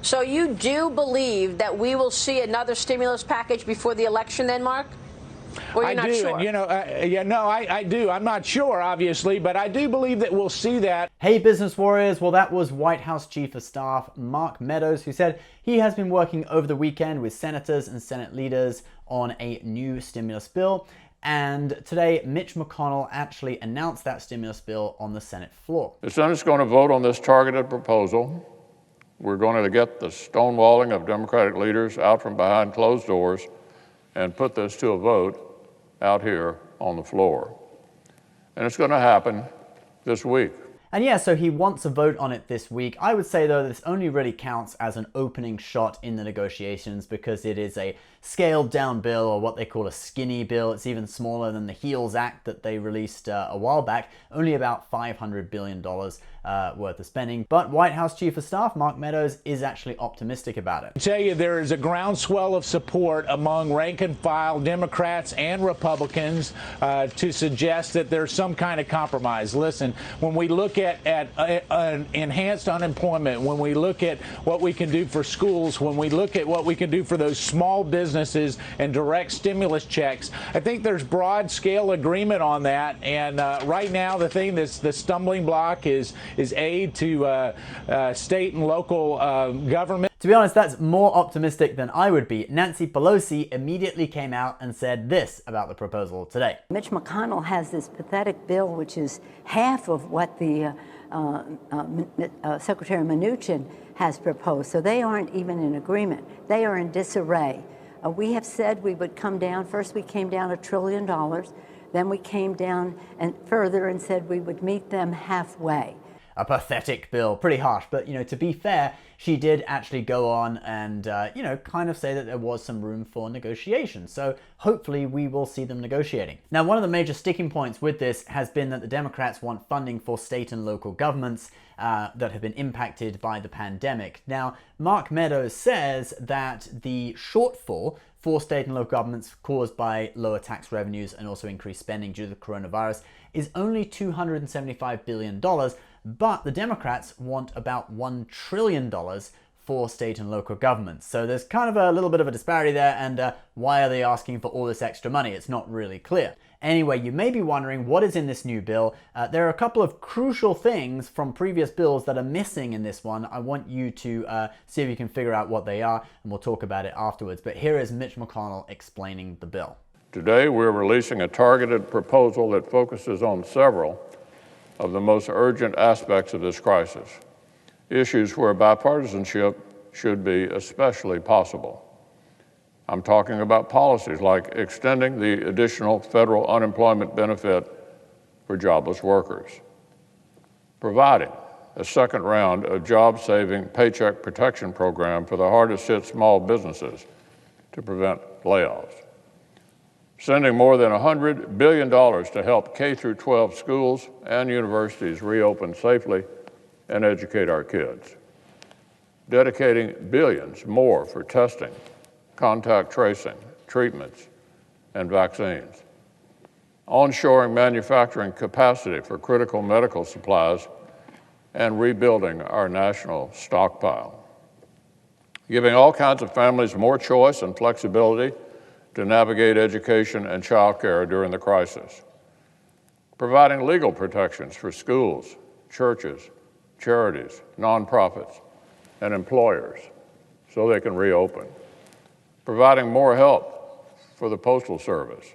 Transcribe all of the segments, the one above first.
So you do believe that we will see another stimulus package before the election then, Mark? Or you're not sure? And I do. I'm not sure, obviously, but I do believe that we'll see that. Hey, business warriors. Well, that was White House Chief of Staff Mark Meadows, who said he has been working over the weekend with senators and Senate leaders on a new stimulus bill. And today, Mitch McConnell actually announced that stimulus bill on the Senate floor. The Senate's going to vote on this targeted proposal. We're going to get the stonewalling of Democratic leaders out from behind closed doors and put this to a vote out here on the floor. And it's going to happen this week. And yeah, so he wants a vote on it this week. I would say, though, this only really counts as an opening shot in the negotiations because it is a scaled down bill, or what they call a skinny bill. It's even smaller than the HEALS Act that they released a while back, only about $500 billion worth of spending. But White House Chief of Staff Mark Meadows is actually optimistic about it. I tell you, there is a groundswell of support among rank and file Democrats and Republicans to suggest that there's some kind of compromise. Listen, when we look at enhanced unemployment, when we look at what we can do for schools, when we look at what we can do for those small businesses and direct stimulus checks, I think there's broad scale agreement on that. And right now, the thing that's the stumbling block is aid to state and local government. To be honest, that's more optimistic than I would be. Nancy Pelosi immediately came out and said this about the proposal today. Mitch McConnell has this pathetic bill, which is half of what the Secretary Mnuchin has proposed. So they aren't even in agreement. They are in disarray. We have said we would come down. First, we came down $1 trillion. Then we came down and further and said we would meet them halfway. A pathetic bill, pretty harsh, but to be fair, she did actually go on and kind of say that there was some room for negotiation. So hopefully we will see them negotiating. Now, one of the major sticking points with this has been that the Democrats want funding for state and local governments that have been impacted by the pandemic. Now, Mark Meadows says that the shortfall for state and local governments caused by lower tax revenues and also increased spending due to the coronavirus is only $275 billion, but the Democrats want about $1 trillion for state and local governments. So there's kind of a little bit of a disparity there, and why are they asking for all this extra money? It's not really clear. Anyway, you may be wondering what is in this new bill. There are a couple of crucial things from previous bills that are missing in this one. I want you to see if you can figure out what they are, and we'll talk about it afterwards. But here is Mitch McConnell explaining the bill. Today, we're releasing a targeted proposal that focuses on several of the most urgent aspects of this crisis, issues where bipartisanship should be especially possible. I'm talking about policies like extending the additional federal unemployment benefit for jobless workers, providing a second round of job-saving Paycheck Protection Program for the hardest-hit small businesses to prevent layoffs, sending more than $100 billion to help K-12 schools and universities reopen safely and educate our kids, dedicating billions more for testing, contact tracing, treatments, and vaccines, onshoring manufacturing capacity for critical medical supplies, and rebuilding our national stockpile, giving all kinds of families more choice and flexibility to navigate education and childcare during the crisis, providing legal protections for schools, churches, charities, nonprofits, and employers so they can reopen, providing more help for the Postal Service.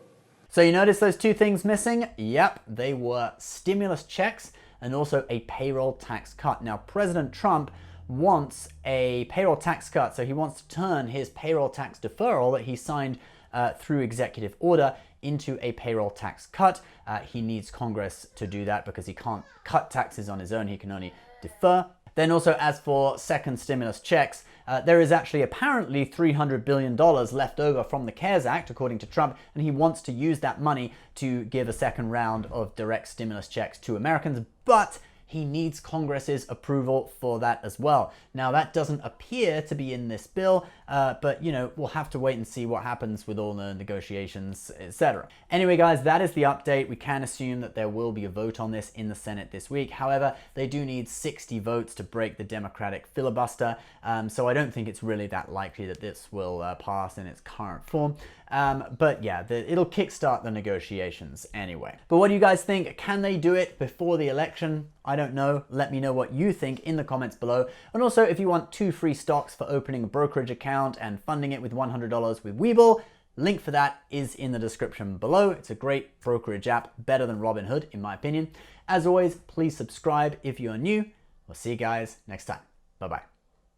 So you notice those two things missing? Yep, they were stimulus checks and also a payroll tax cut. Now, President Trump wants a payroll tax cut, so he wants to turn his payroll tax deferral that he signed through executive order into a payroll tax cut. He needs Congress to do that because he can't cut taxes on his own, he can only defer. Then also, as for second stimulus checks, there is actually apparently $300 billion left over from the CARES Act, according to Trump, and he wants to use that money to give a second round of direct stimulus checks to Americans, but he needs Congress's approval for that as well. Now, that doesn't appear to be in this bill, but you know, we'll have to wait and see what happens with all the negotiations, etc. Anyway, guys, that is the update. We can assume that there will be a vote on this in the Senate this week. However, they do need 60 votes to break the Democratic filibuster, so I don't think it's really that likely that this will pass in its current form. But yeah, it'll kickstart the negotiations anyway. But what do you guys think? Can they do it before the election? I don't know. Let me know what you think in the comments below. And also, if you want 2 free stocks for opening a brokerage account and funding it with $100 with Webull, link for that is in the description below. It's a great brokerage app, better than Robinhood in my opinion. As always, please subscribe if you are new. We'll see you guys next time. Bye-bye.